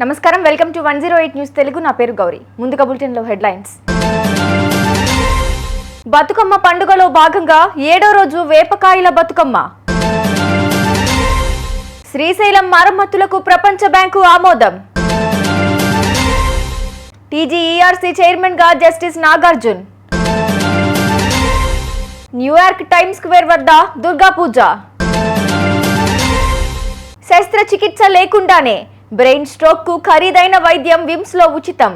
నమస్కారం, welcome to 108 news Telugu. నా పేరు గౌరీ. ముందుగా బులెటిన్లో హెడ్లైన్స్. బతుకమ్మ పండుగలో భాగంగా 7వ రోజు వేపకాయల బతుకమ్మ. శ్రీశైలం మరమ్మతులకు ప్రపంచ బ్యాంకు ఆమోదం. టీజీఈఆర్సీ చైర్మన్ గా justice Nagarjun. New York times square వద్ద దుర్గా పూజ. శస్త్రచికిత్స లేకుండానే బ్రెయిన్ స్ట్రోక్ కు ఖరీదైన వైద్యం విమ్స్ లో ఉచితం.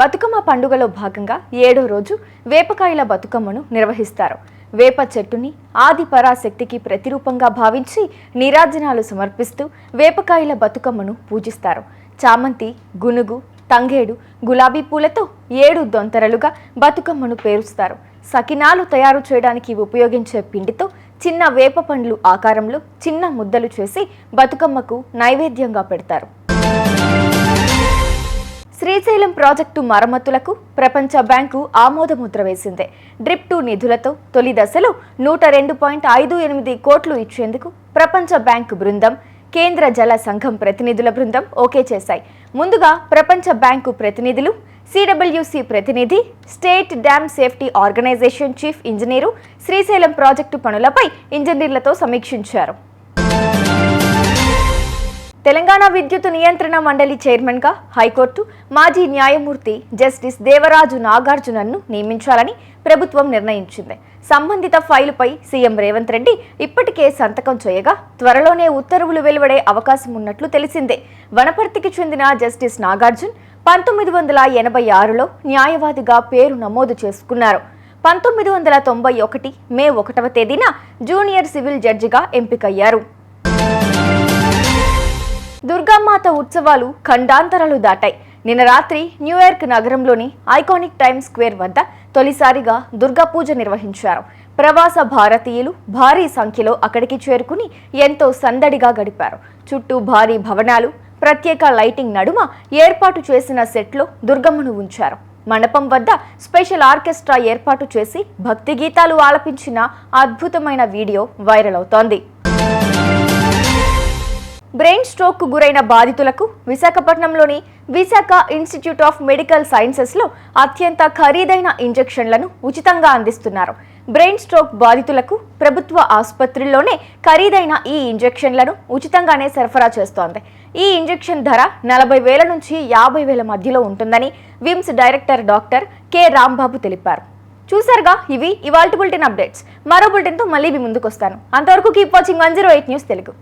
బతుకమ్మ పండుగలో భాగంగా 7వ రోజు వేపకాయల బతుకమ్మను నిర్వహిస్తారు. వేప చెట్టుని ఆది పరాశక్తికి ప్రతిరూపంగా భావించి నీరాజనాలు సమర్పిస్తూ వేపకాయల బతుకమ్మను పూజిస్తారు. చామంతి, గునుగు, తంగేడు, గులాబీ పూలతో 7 దొంతరలుగా బతుకమ్మను పేరుస్తారు. సకినాలు తయారు చేయడానికి ఉపయోగించే పిండితో చిన్న వేప పండ్లు ఆకారంలో చిన్న ముద్దలు చేసి బతుకమ్మకు నైవేద్యంగా పెడతారు. శ్రీశైలం ప్రాజెక్టు మరమ్మతులకు ప్రపంచ బ్యాంకు ఆమోదముద్ర వేసింది. డ్రిప్ 2 నిధులతో తొలి దశలో 102.58 కోట్లు ఇచ్చేందుకు ప్రపంచ బ్యాంకు బృందం, కేంద్ర జల సంఘం ప్రతినిధుల బృందం ఓకే చేశాయి. ముందుగా ప్రపంచ బ్యాంకు ప్రతినిధులు, సిడబ్ల్యూసి ప్రతినిధి, state dam safety organisation chief engineer Srisailam project పనులపై ఇంజనీర్లతో సమీక్షించారు. తెలంగాణ విద్యుత్ నియంత్రణ మండలి చైర్మన్ గా హైకోర్టు మాజీ న్యాయమూర్తి జస్టిస్ దేవరాజు నాగార్జునన్ను నియమించాలని ప్రభుత్వం నిర్ణయించింది. సంబంధిత ఫైలుపై సీఎం రేవంత్ రెడ్డి ఇప్పటికే సంతకం చేయగా త్వరలోనే ఉత్తర్వులు వెలువడే అవకాశం ఉన్నట్లు తెలిసిందే. వనపర్తికి చెందిన జస్టిస్ నాగార్జున్ 1986లో న్యాయవాదిగా పేరు నమోదు చేసుకున్నారు. 1991 మే 1వ తేదీన జూనియర్ సివిల్ జడ్జిగా ఎంపికయ్యారు. దుర్గామాత ఉత్సవాలు ఖండాంతరాలు దాటాయి. నిన్న రాత్రి న్యూయార్క్ నగరంలోని ఐకానిక్ టైమ్స్ స్క్వేర్ వద్ద తొలిసారిగా దుర్గా పూజ నిర్వహించారు. ప్రవాస భారతీయులు భారీ సంఖ్యలో అక్కడికి చేరుకుని ఎంతో సందడిగా గడిపారు. చుట్టూ భారీ భవనాలు, ప్రత్యేక లైటింగ్ నడుమ ఏర్పాటు చేసిన సెట్లో దుర్గమ్మను ఉంచారు. మండపం వద్ద స్పెషల్ ఆర్కెస్ట్రా ఏర్పాటు చేసి భక్తి గీతాలు ఆలపించిన అద్భుతమైన వీడియో వైరల్ అవుతోంది. బ్రెయిన్ స్ట్రోక్ కు గురైన బాధితులకు విశాఖపట్నంలోని విశాఖ ఇన్స్టిట్యూట్ ఆఫ్ మెడికల్ సైన్సెస్లో అత్యంత ఖరీదైన ఇంజెక్షన్లను ఉచితంగా అందిస్తున్నారు. బ్రెయిన్ స్ట్రోక్ బాధితులకు ప్రభుత్వ ఆసుపత్రుల్లోనే ఖరీదైన ఈ ఇంజెక్షన్లను ఉచితంగానే సరఫరా చేస్తోంది. ఈ ఇంజెక్షన్ ధర 40,000 నుంచి 50,000 మధ్యలో ఉంటుందని VIMS director doctor K Rambabu తెలిపారు. చూసారుగా, ఇవి ఇవాల్టి బులెటిన్ అప్డేట్స్. మరో బులెటిన్తో మళ్ళీ మీ ముందుకు వస్తాను. అంతవరకు కీప్ వాచింగ్ 108 న్యూస్ తెలుగు.